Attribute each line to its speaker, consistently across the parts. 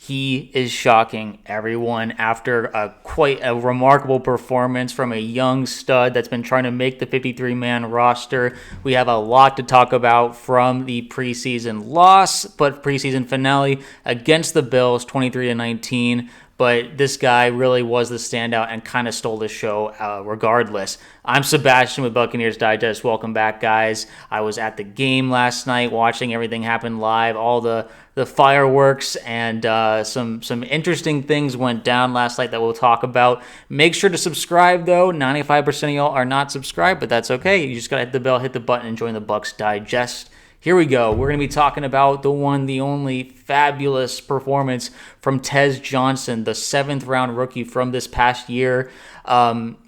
Speaker 1: He is shocking everyone after quite a remarkable performance from a young stud that's been trying to make the 53-man roster. We have a lot to talk about from the preseason loss, but preseason finale against the Bills, 23-19. But this guy really was the standout and kind of stole the show regardless. I'm Sebastian with Buccaneers Digest. Welcome back, guys. I was at the game last night watching everything happen live, all the fireworks, and some interesting things went down last night that we'll talk about. Make sure to subscribe, though. 95% of y'all are not subscribed, but that's okay. You just got to hit the bell, hit the button, and join the Bucs Digest. Here we go. We're going to be talking about the one, the only fabulous performance from Tez Johnson, the 7th-round rookie from this past year.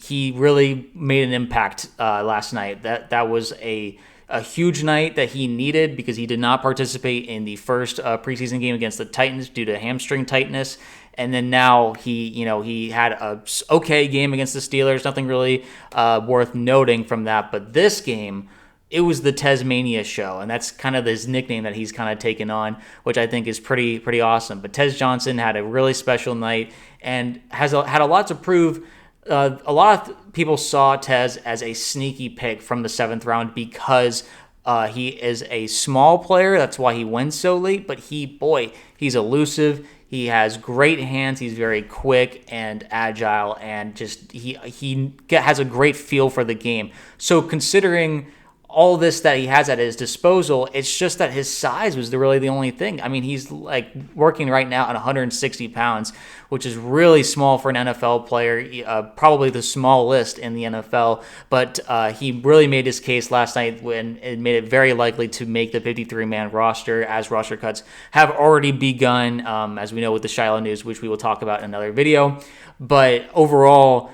Speaker 1: He really made an impact last night. That was a huge night that he needed because he did not participate in the first preseason game against the Titans due to hamstring tightness. And then now he had a okay game against the Steelers. Nothing really worth noting from that. But this game, it was the Tezmania show, and that's kind of his nickname that he's kind of taken on, which I think is pretty awesome. But Tez Johnson had a really special night and had a lot to prove. A lot of people saw Tez as a sneaky pick from the 7th round because he is a small player. That's why he went so late. But he's elusive. He has great hands. He's very quick and agile, and just he has a great feel for the game. So considering all this that he has at his disposal, it's just that his size was really the only thing. I mean, he's like working right now at 160 pounds, which is really small for an NFL player, probably the smallest in the NFL. But he really made his case last night when it made it very likely to make the 53-man roster, as roster cuts have already begun, as we know with the Shiloh news, which we will talk about in another video. But overall,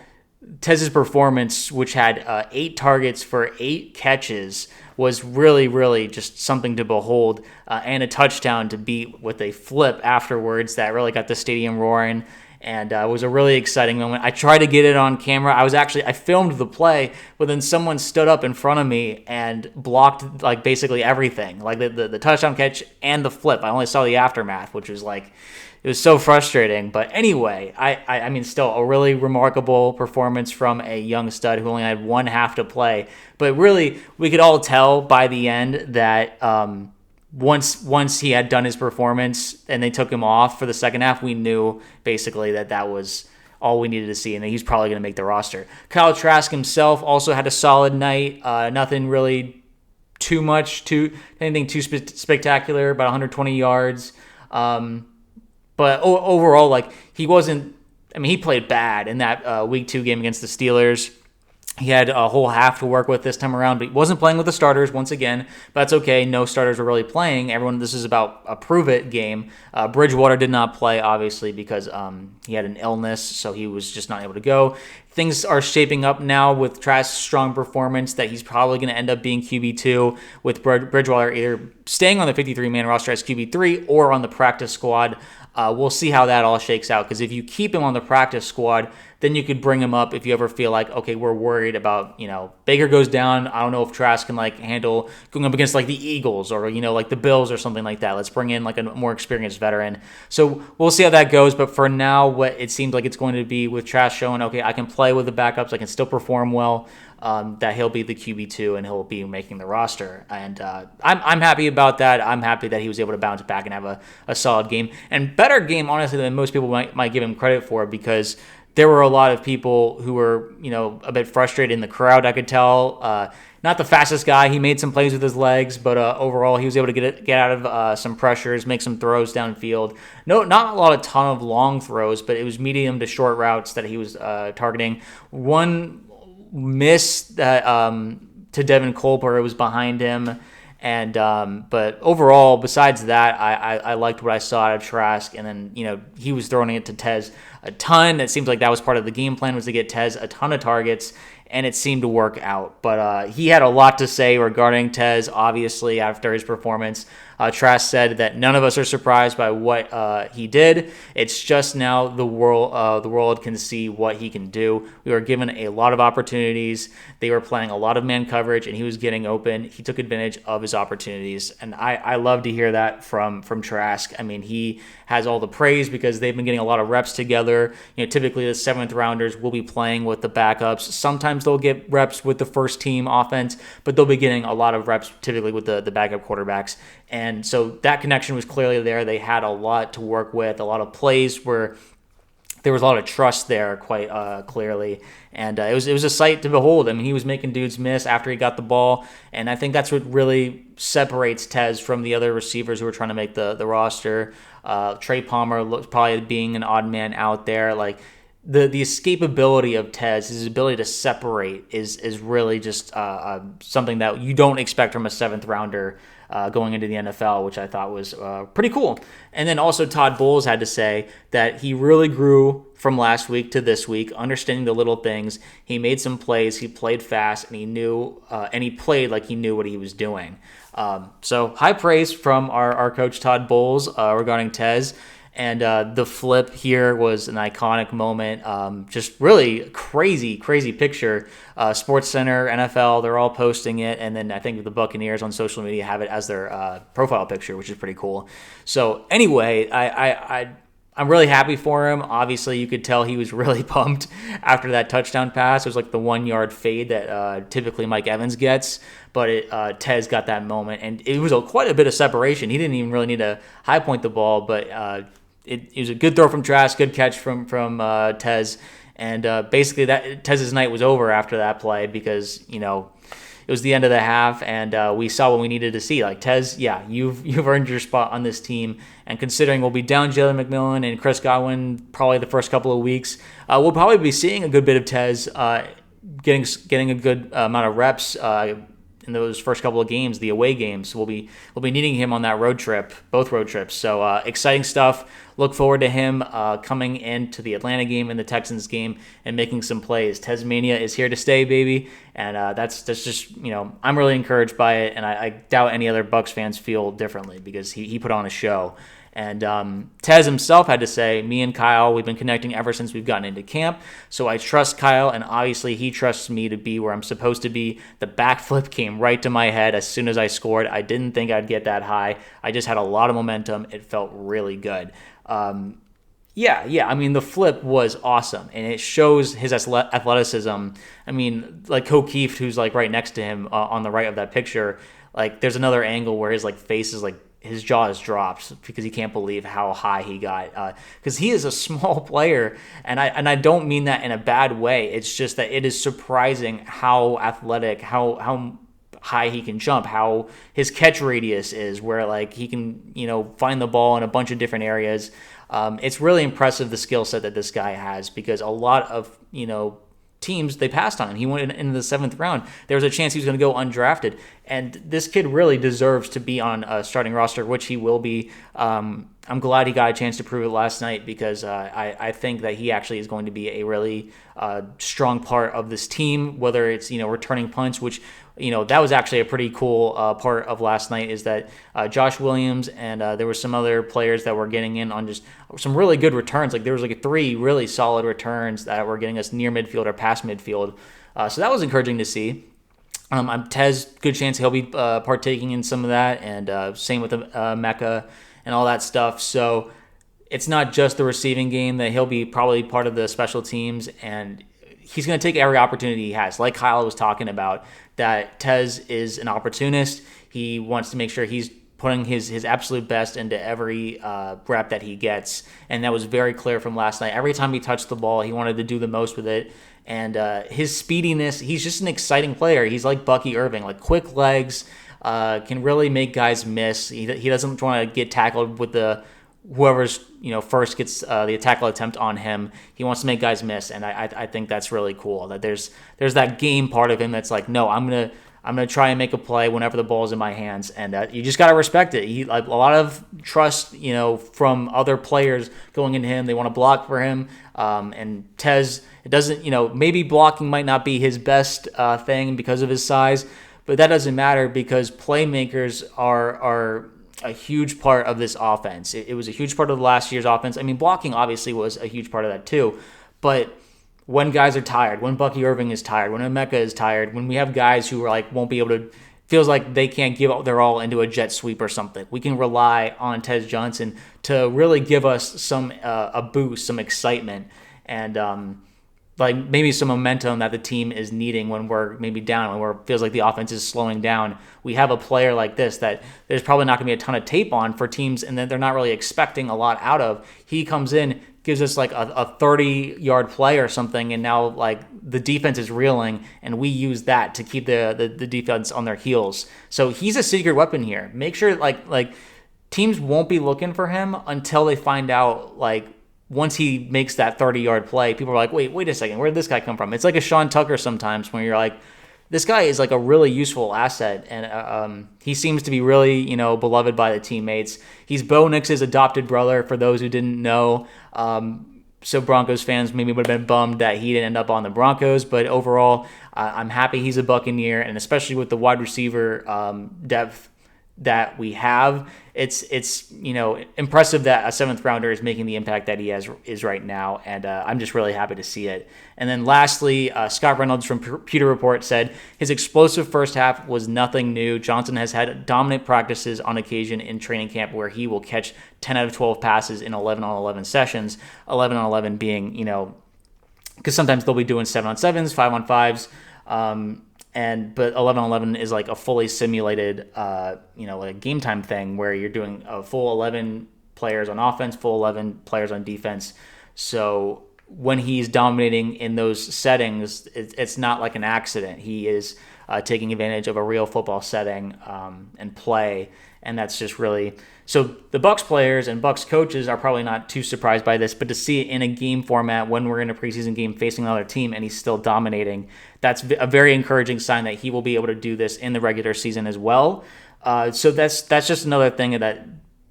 Speaker 1: Tez's performance, which had 8 targets for 8 catches, was really just something to behold, and a touchdown to beat with a flip afterwards that really got the stadium roaring, and it was a really exciting moment. I tried to get it on camera. I filmed the play, but then someone stood up in front of me and blocked like basically everything, like the touchdown catch and the flip. I only saw the aftermath, which was like, it was so frustrating. But anyway, I mean, still a really remarkable performance from a young stud who only had one half to play. But really, we could all tell by the end that once he had done his performance and they took him off for the second half, we knew basically that was all we needed to see, and that he's probably going to make the roster. Kyle Trask himself also had a solid night. Nothing really anything too spectacular, about 120 yards. But overall, like, he played bad in that Week 2 game against the Steelers. He had a whole half to work with this time around, but he wasn't playing with the starters once again. But that's okay. No starters were really playing. This is about a prove-it game. Bridgewater did not play, obviously, because he had an illness, so he was just not able to go. Things are shaping up now with Trask's strong performance that he's probably going to end up being QB2, with Bridgewater either staying on the 53-man roster as QB3 or on the practice squad. We'll see how that all shakes out, because if you keep him on the practice squad, then you could bring him up if you ever feel like, okay, we're worried about, Baker goes down. I don't know if Trask can handle going up against the Eagles or, the Bills or something like that. Let's bring in a more experienced veteran. So we'll see how that goes. But for now, what it seems like it's going to be with Trask showing, okay, I can play with the backups. I can still perform well. That he'll be the QB2 and he'll be making the roster. And I'm happy about that. I'm happy that he was able to bounce back and have a solid game. And better game, honestly, than most people might give him credit for, because there were a lot of people who were, a bit frustrated in the crowd, I could tell. Not the fastest guy. He made some plays with his legs, but overall he was able to get out of some pressures, make some throws downfield. No, not a ton of long throws, but it was medium to short routes that he was targeting. One miss that to Devin Culper, it was behind him, and but overall, besides that, I liked what I saw out of Trask, and then he was throwing it to Tez a ton. It seems like that was part of the game plan, was to get Tez a ton of targets, and it seemed to work out. But he had a lot to say regarding Tez, obviously, after his performance. Trask said that none of us are surprised by what he did. It's just now the world can see what he can do. We were given a lot of opportunities. They were playing a lot of man coverage, and he was getting open. He took advantage of his opportunities, and I love to hear that from Trask. I mean, he has all the praise because they've been getting a lot of reps together. Typically the seventh rounders will be playing with the backups. Sometimes they'll get reps with the first team offense, but they'll be getting a lot of reps typically with the backup quarterbacks. And so that connection was clearly there. They had a lot to work with, a lot of plays where there was a lot of trust there, quite clearly, and it was a sight to behold. I mean, he was making dudes miss after he got the ball, and I think that's what really separates Tez from the other receivers who are trying to make the roster. Trey Palmer looks probably being an odd man out there. Like the escapability of Tez, his ability to separate is really just something that you don't expect from a seventh rounder. Going into the NFL, which I thought was pretty cool. And then also Todd Bowles had to say that he really grew from last week to this week, understanding the little things. He made some plays, he played fast, and he knew, and he played like he knew what he was doing. So high praise from our coach Todd Bowles regarding Tez. And the flip here was an iconic moment. Just really crazy picture. Sports Center, NFL, they're all posting it. And then I think the Buccaneers on social media have it as their profile picture, which is pretty cool. So anyway, I'm really happy for him. Obviously, you could tell he was really pumped after that touchdown pass. It was like the 1 yard fade that typically Mike Evans gets. But Tez got that moment. And it was quite a bit of separation. He didn't even really need to high point the ball, but it was a good throw from Trask, good catch from Tez, and basically that Tez's night was over after that play because it was the end of the half, and we saw what we needed to see. Like Tez, yeah, you've earned your spot on this team, and considering we'll be down Jalen McMillan and Chris Godwin probably the first couple of weeks, we'll probably be seeing a good bit of Tez getting a good amount of reps. In those first couple of games, the away games, we'll be needing him on that road trip, both road trips. So exciting stuff. Look forward to him coming into the Atlanta game and the Texans game and making some plays. Tasmania is here to stay, baby, and that's just I'm really encouraged by it, and I doubt any other Bucs fans feel differently because he put on a show. And Tez himself had to say, me and Kyle, we've been connecting ever since we've gotten into camp. So I trust Kyle, and obviously he trusts me to be where I'm supposed to be. The backflip came right to my head as soon as I scored. I didn't think I'd get that high. I just had a lot of momentum. It felt really good. Yeah. I mean, the flip was awesome, and it shows his athleticism. I mean, like O'Keefe, who's like right next to him on the right of that picture, like there's another angle where his like face is like, his jaw is dropped because he can't believe how high he got. Because he is a small player, and I don't mean that in a bad way. It's just that it is surprising how athletic, how high he can jump, how his catch radius is, where like he can find the ball in a bunch of different areas. It's really impressive the skill set that this guy has because a lot of teams, they passed on him. He went into the seventh round. There was a chance he was going to go undrafted. And this kid really deserves to be on a starting roster, which he will be. I'm glad he got a chance to prove it last night because I think that he actually is going to be a really strong part of this team, whether it's, returning punts, which, that was actually a pretty cool part of last night is that Josh Williams and there were some other players that were getting in on just some really good returns. Like there was like 3 really solid returns that were getting us near midfield or past midfield. So that was encouraging to see. Tez, good chance he'll be partaking in some of that, and same with Mecca and all that stuff. So it's not just the receiving game, that he'll be probably part of the special teams, and he's going to take every opportunity he has. Like Kyle was talking about, that Tez is an opportunist. He wants to make sure he's putting his absolute best into every rep that he gets, and that was very clear from last night. Every time he touched the ball, he wanted to do the most with it. And his speediness, he's just an exciting player. He's like Bucky Irving, like quick legs, can really make guys miss. He doesn't want to get tackled with whoever's first gets the tackle attempt on him. He wants to make guys miss, and I think that's really cool. That there's that game part of him that's like, no, I'm I'm going to try and make a play whenever the ball is in my hands, and you just got to respect it. He like a lot of trust, from other players going into him. They want to block for him, and Tez, it doesn't, maybe blocking might not be his best thing because of his size, but that doesn't matter because playmakers are a huge part of this offense. It was a huge part of last year's offense. I mean, blocking obviously was a huge part of that too, but when guys are tired, when Bucky Irving is tired, when Emeka is tired, when we have guys who are like won't be able to, feels like they can't give their all into a jet sweep or something, we can rely on Tez Johnson to really give us some a boost, some excitement, and like maybe some momentum that the team is needing when we're maybe down, when it feels like the offense is slowing down. We have a player like this that there's probably not going to be a ton of tape on for teams, and that they're not really expecting a lot out of. He comes in, gives us like a 30-yard play or something, and now like the defense is reeling, and we use that to keep the defense on their heels. So he's a secret weapon here. Make sure like teams won't be looking for him until they find out, like, once he makes that 30-yard play, people are like, wait a second, where did this guy come from? It's like a Sean Tucker sometimes when you're like, this guy is like a really useful asset, and he seems to be really, beloved by the teammates. He's Bo Nix's adopted brother, for those who didn't know. So Broncos fans maybe would have been bummed that he didn't end up on the Broncos, but overall, I'm happy he's a Buccaneer, and especially with the wide receiver depth that we have, it's impressive that a 7th rounder is making the impact that he is right now, and I'm just really happy to see it. And then lastly, Scott Reynolds from Pewter Report said his explosive first half was nothing new. Johnson has had dominant practices on occasion in training camp where he will catch 10 out of 12 passes in 11-on-11 sessions, 11-on-11 being, because sometimes they'll be doing 7-on-7s, 5-on-5s, but 11-on-11 is like a fully simulated, like a game time thing where you're doing a full 11 players on offense, full 11 players on defense. So when he's dominating in those settings, it's not like an accident. He is taking advantage of a real football setting and play, and that's just really... So the Bucs players and Bucs coaches are probably not too surprised by this, but to see it in a game format when we're in a preseason game facing another team and he's still dominating, that's a very encouraging sign that he will be able to do this in the regular season as well. So that's just another thing that,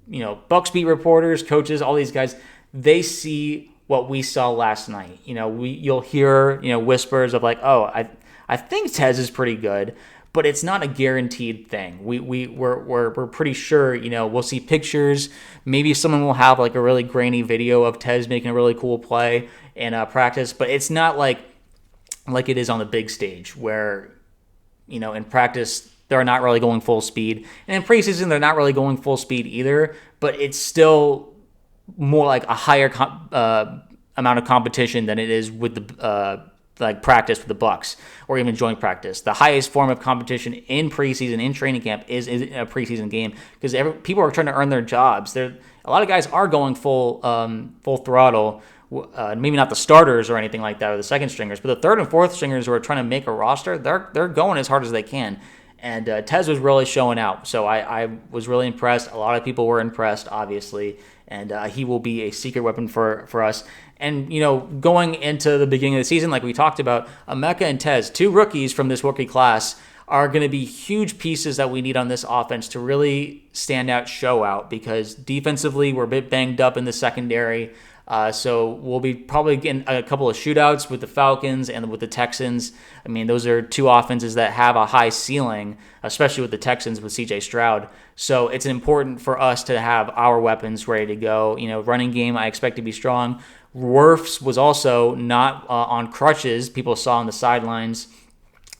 Speaker 1: Bucs beat reporters, coaches, all these guys, they see what we saw last night. You'll hear, whispers of like, oh, I think Tez is pretty good, but it's not a guaranteed thing. We're pretty sure, we'll see pictures. Maybe someone will have like a really grainy video of Tez making a really cool play in practice, but it's not like it is on the big stage where, in practice, they're not really going full speed. And in preseason, they're not really going full speed either, but it's still more like a higher amount of competition than it is with the practice with the Bucs or even joint practice. The highest form of competition in preseason, in training camp, is a preseason game because people are trying to earn their jobs. A lot of guys are going full throttle. Maybe not the starters or anything like that or the second stringers, but the third and fourth stringers who are trying to make a roster, they're going as hard as they can. And Tez was really showing out. So I was really impressed. A lot of people were impressed, obviously. And he will be a secret weapon for us. And, going into the beginning of the season, like we talked about, Emeka and Tez, 2 rookies from this rookie class, are going to be huge pieces that we need on this offense to really stand out, show out, because defensively we're a bit banged up in the secondary. So we'll be probably getting a couple of shootouts with the Falcons and with the Texans. I mean, those are 2 offenses that have a high ceiling, especially with the Texans with C.J. Stroud. So it's important for us to have our weapons ready to go. Running game I expect to be strong. Wirfs was also not on crutches. People saw on the sidelines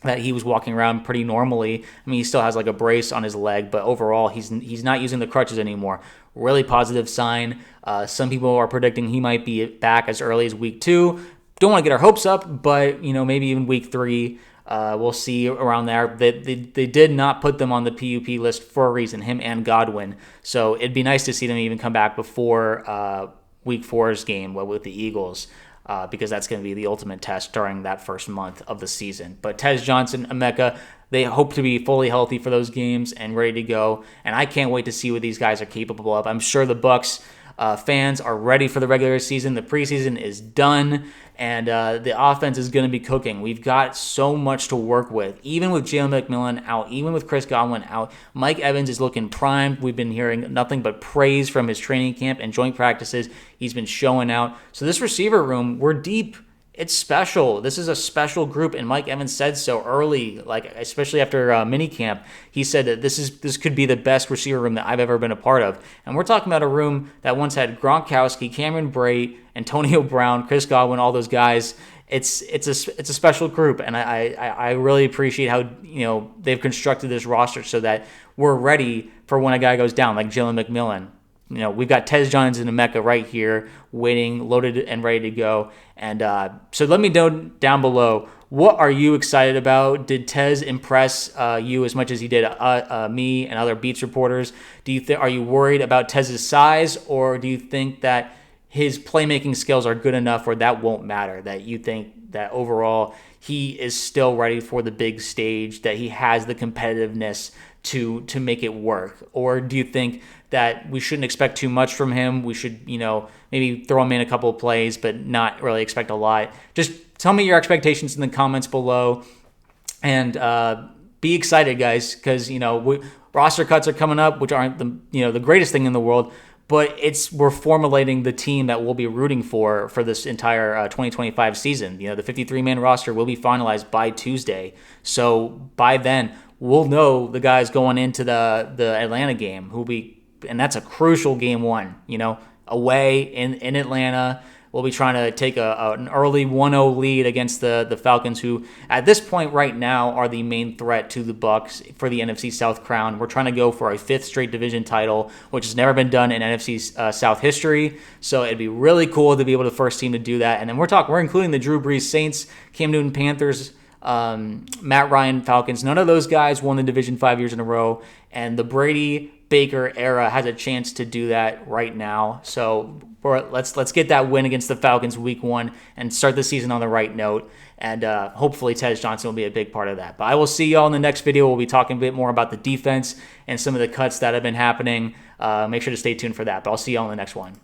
Speaker 1: that he was walking around pretty normally. I mean, he still has like a brace on his leg, but overall he's not using the crutches anymore. Really positive sign. Some people are predicting he might be back as early as week 2. Don't want to get our hopes up, but maybe even week 3. We'll see around there. They did not put them on the PUP list for a reason, him and Godwin. So it'd be nice to see them even come back before week 4's game with the Eagles. Because that's going to be the ultimate test during that first month of the season. But Tez Johnson, Emeka, they hope to be fully healthy for those games and ready to go. And I can't wait to see what these guys are capable of. I'm sure the Bucs fans are ready for the regular season. The preseason is done, and the offense is going to be cooking. We've got so much to work with. Even with Jalen McMillan out, even with Chris Godwin out, Mike Evans is looking primed. We've been hearing nothing but praise from his training camp and joint practices. He's been showing out. So this receiver room, we're deep. It's special. This is a special group, and Mike Evans said so early, like especially after minicamp. He said that this could be the best receiver room that I've ever been a part of. And we're talking about a room that once had Gronkowski, Cameron Brate, Antonio Brown, Chris Godwin, all those guys. It's a special group, and I really appreciate how they've constructed this roster so that we're ready for when a guy goes down, like Jalen McMillan. We've got Tez Johnson and Mecca right here, waiting, loaded, and ready to go. And so let me know down below, what are you excited about? Did Tez impress you as much as he did me and other Beats reporters? Are you worried about Tez's size, or do you think that his playmaking skills are good enough where that won't matter, that you think that overall he is still ready for the big stage, that he has the competitiveness to make it work? Or do you think that we shouldn't expect too much from him? We should, maybe throw him in a couple of plays, but not really expect a lot. Just tell me your expectations in the comments below, and be excited, guys, because roster cuts are coming up, which aren't the greatest thing in the world, but we're formulating the team that we'll be rooting for this entire 2025 season. The 53-man roster will be finalized by Tuesday, so by then we'll know the guys going into the Atlanta game and that's a crucial game one, away in Atlanta. We'll be trying to take an early 1-0 lead against the Falcons, who at this point right now are the main threat to the Bucs for the NFC South crown. We're trying to go for a 5th straight division title, which has never been done in NFC South history. So it'd be really cool to be able to first team to do that. And then we're including the Drew Brees Saints, Cam Newton Panthers, Matt Ryan Falcons. None of those guys won the division 5 years in a row, and the Brady Baker era has a chance to do that right now. So let's get that win against the Falcons week 1 and start the season on the right note. And hopefully Tez Johnson will be a big part of that. But I will see y'all in the next video. We'll be talking a bit more about the defense and some of the cuts that have been happening. Make sure to stay tuned for that. But I'll see y'all in the next one.